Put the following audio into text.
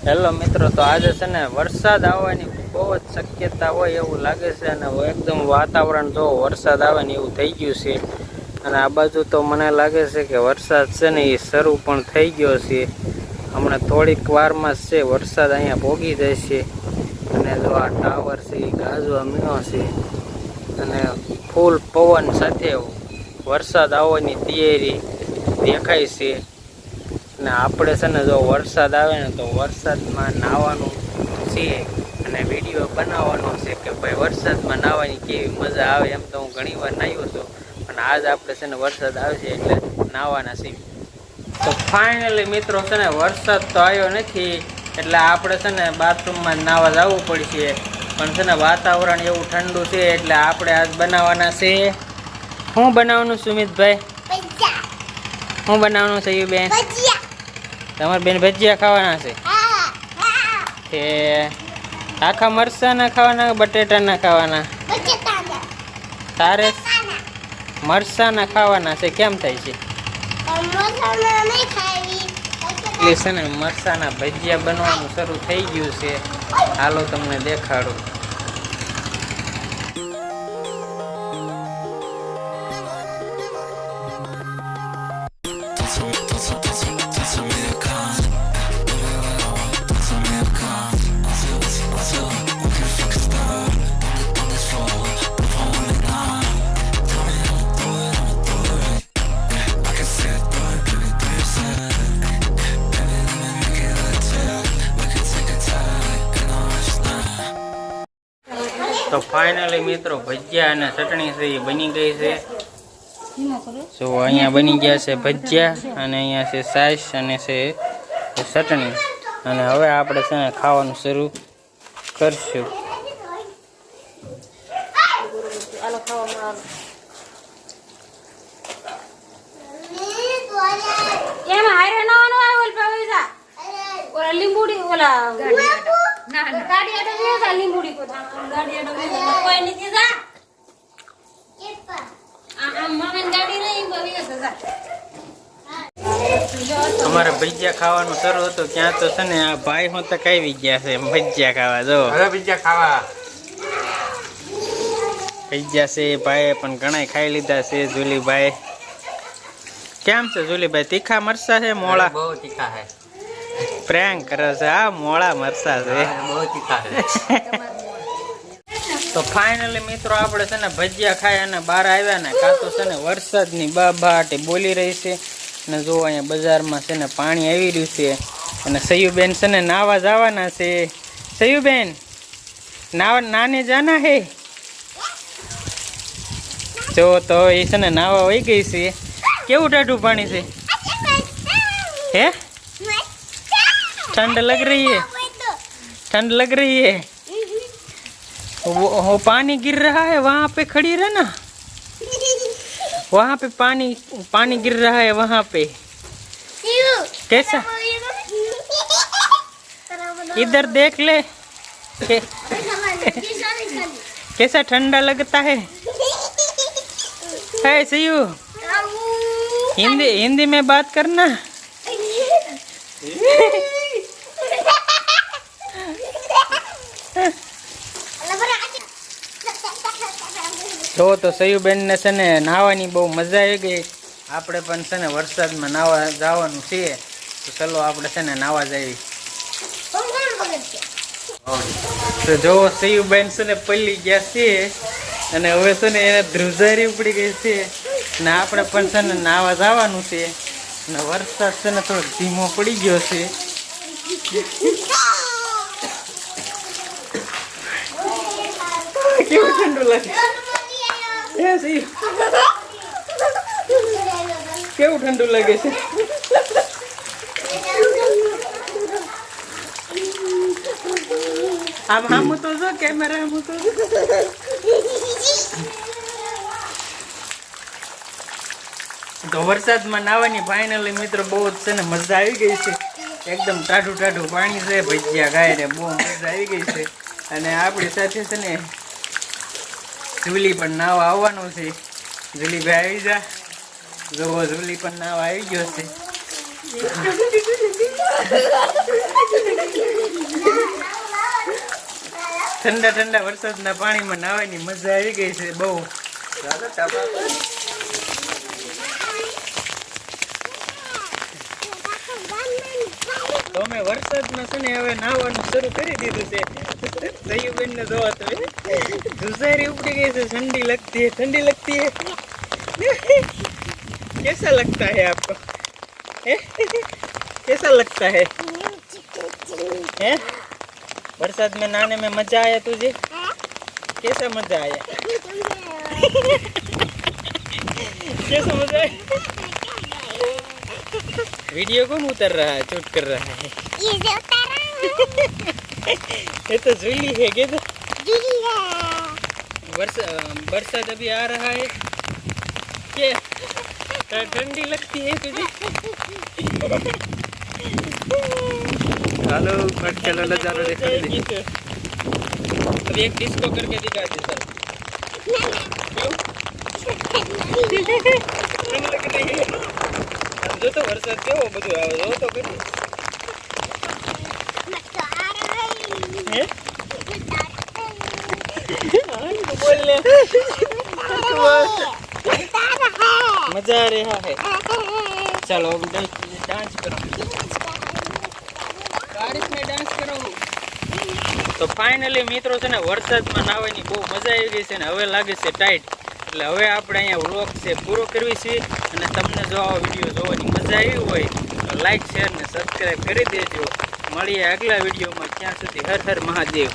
Hello મિત્રો, તો આજે છે ને વરસાદ આવવાની બહુ જ શક્યતા હોય એવું લાગે છે અને એકદમ વાતાવરણ જો વરસાદ આવે ને એવું થઈ ગયું છે. અને આ બાજુ તો મને લાગે છે કે વરસાદ છે ને એ શરૂ પણ થઈ ગયો છે. હમણાં થોડીક વારમાં જ છે વરસાદ અહીંયા પોગી જાય છે. અને જો આ ટાવર છે એ ગાજવા મીણો છે અને ફૂલ પવન સાથે વરસાદ આવવાની તૈયારી દેખાય છે. ને આપણે છે ને જો વરસાદ આવે ને તો વરસાદમાં નાહવાનું છે અને વિડીયો બનાવવાનો છે કે ભાઈ વરસાદમાં નાહવાની કેવી મજા આવે. એમ તો હું ઘણી વાર નાહ્યો છું અને આજ આપણે છે ને વરસાદ આવે છે એટલે નાહવાના છીએ. તો ફાઇનલી મિત્રો છે ને વરસાદ તો આવ્યો નથી એટલે આપણે છે ને બાથરૂમમાં નાહવા જવું પડશે. પણ છે ને વાતાવરણ એવું ઠંડુ છે એટલે આપણે આજ બનાવવાના છે. શું બનાવવાનું સુમિતભાઈ? શું બનાવવાનું છે બેન? તમારે બેન ભજીયા ખાવાના છે? કે આખા મરચાના ખાવાના, બટેટાના ખાવાના? તારે મરચાના ખાવાના છે. કેમ થાય છે? એટલે છે ને મરચાના ભજીયા બનવાનું શરૂ થઈ ગયું છે. હાલો તમને દેખાડું. તો ફાઇનલી મિત્રો ભજીયા અને ચટણી છે એ બની ગઈ છે. જો અહીંયા બની ગયા છે ભજીયા અને અહીંયા છે સાસ અને છે ચટણી. અને હવે આપણે છે ને ખાવાનું શરૂ કરશું. લીંબુડી ઓલા ગાડી આડો વેસા લીંબુડી કો ગાડી આડો વેસા કોઈ નથી જા આ મગન ગાડી નહીં કો વેસા જા. અમારે ભજીયા ખાવાનું શરૂ હતું ત્યાં તો છે ને આ ભાઈ હું તો ખાઈ ગયા છે ભજીયા ખાવા. જો હવે ભજીયા ખાવા ભજીયા છે ભાઈ પણ ઘણા ખાઈ લીધા છે. જુલીભાઈ કેમ છે? જુલીભાઈ તીખા મરચા છે મોળા? બહુ તીખા છે. પ્રેન્ક કરે છે. આ મોળા મરચા છે. બહુ તીખા છે. તો ફાઇનલી મિત્રો આપણે છે ને ભજીયા ખાઈ અને બહાર આવ્યા ને કાં તો છે ને વરસાદની બાબાટી બોલી રહી છે. અને જો અહીંયા બજારમાં છે ને પાણી આવી રહ્યું છે અને સયુબેન છે ને નાવા જવાના છે. સયુબેન નાને જાના હે. જો તો એ છે ને નાવા વહી ગઈ છે. કેવું ટાઢું પાણી છે? હે ठंड लग रही है? ठंड लग रही है? वो पानी गिर रहा है वहाँ पे खड़ी रहना. वहाँ पे पानी गिर रहा है वहाँ पे. कैसा? इधर देख ले. कैसा ठंडा लगता है? है सयू हिंदी में बात करना. તો સયુબેન ને છે ને નાહવાની બહુ મજા આવી ગઈ. આપણે પણ છે ને વરસાદમાં નાહવા જવાનું છે તો ચલો આપણે છે ને નાહવા જઈએ. તો જો સયુબેન છે ને પલ્લી ગયા છે અને હવે છે ને એને ધ્રુજારી ઉપડી ગઈ છે ને આપણે પણ છે ને નાહવા જવાનું છે. અને વરસાદ છે ને થોડોક ધીમો પડી ગયો છે. કેવું ઠંડુ લાગે? કેવું ઠંડુ લાગે છે? આમ હામું તો જો કેમેરા હામું તો તો વરસાદમાં નાહવાની ફાઇનલી મિત્રો બહુ જ છે ને મજા આવી ગઈ છે. એકદમ ટાઢું ટાઢું પાણી છે. ભજીયા ખાય ને બહુ મજા આવી ગઈ છે. અને આપણી સાથે છે ને જુલી પણ નાવ આવવાનું છે. જુલીભાઈ આવી જા. જો જુલી પણ નાવ આવી ગયો છે. ઠંડા ઠંડા વરસાદના પાણીમાં નાહવાની મજા આવી ગઈ છે બહુ. તો અમે વરસાદમાં છે ને હવે નાહવાનું શરૂ કરી દીધું છે. સયુબેન ને જોવા તો ધુસારી ઉપડી ગઈ છે. ठंडी लगती है, ठंडी लगती है. कैसा लगता है आपको? कैसा लगता है? हैं? बरसात में नहाने में मजा आया तुझे? कैसा मजा आया? कैसा मजा आया? वीडियो कौन उतर रहा है, शूट कर रहा है? ये तो जूली है क्या? तो बरसात अभी आ रहा है. क्या ठंडी लगती है तुझे? हेलो बट चलो नजारा देखो. अभी एक डिस्को करके दिखा दे सर. जो तो वरसाद केવો બધું આવે જો તો કરી. હે बोल ले. मजा आ रहा है. चलो अब डांस करो. बारिश में डांस करो. તો ફાઇનલી મિત્રો છે ને વરસાદમાં નાહવાની બહુ મજા આવી ગઈ છે ને હવે લાગે છે ટાઈટ. એટલે હવે આપણે અહીંયા વ્લોગ છે પૂરો કરવી છે. અને તમને જો આ વિડીયો જોવાની મજા આવી હોય તો લાઈક શેર ને સબસ્ક્રાઈબ કરી દેજો. મળીએ આગલા વિડીયોમાં. ત્યાં સુધી હર હર મહાદેવ.